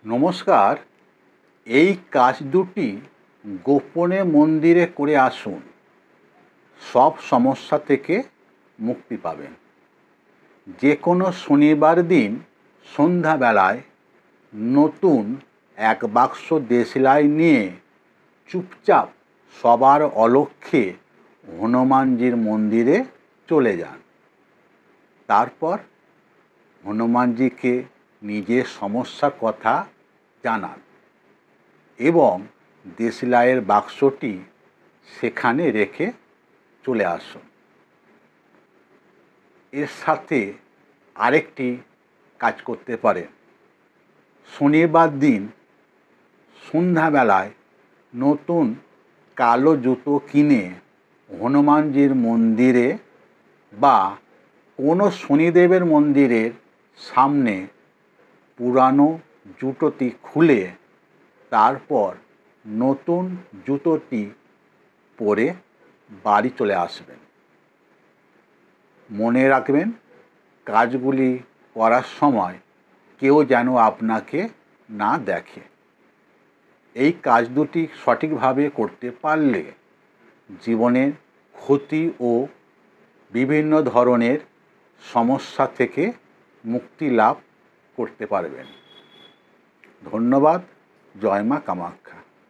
নমস্কার। এই কাজ দুটি গোপনে মন্দিরে করে আসুন, সব সমস্যা থেকে মুক্তি পাবেন। যে কোনো শনিবার দিন সন্ধ্যাবেলায় নতুন এক বাক্স দেশলাই নিয়ে চুপচাপ সবার অলক্ষ্যে হনুমানজির মন্দিরে চলে যান। তারপর হনুমানজিকে নিজের সমস্যার কথা জানান এবং দেশলাইয়ের বাক্সটি সেখানে রেখে চলে আসুন। এর সাথে আরেকটি কাজ করতে পারেন। শনিবার দিন সন্ধ্যাবেলায় নতুন কালো জুতো কিনে হনুমানজির মন্দিরে বা কোনো শনিদেবের মন্দিরের সামনে পুরানো জুতোটি খুলে তারপর নতুন জুতোটি পরে বাড়ি চলে আসবেন। মনে রাখবেন, কাজগুলি করার সময় কেউ যেন আপনাকে না দেখে। এই কাজ দুটি সঠিকভাবে করতে পারলে জীবনের ক্ষতি ও বিভিন্ন ধরনের সমস্যা থেকে মুক্তি লাভ করতে পারবেন। ধন্যবাদ। জয় মা কামাখ্যা।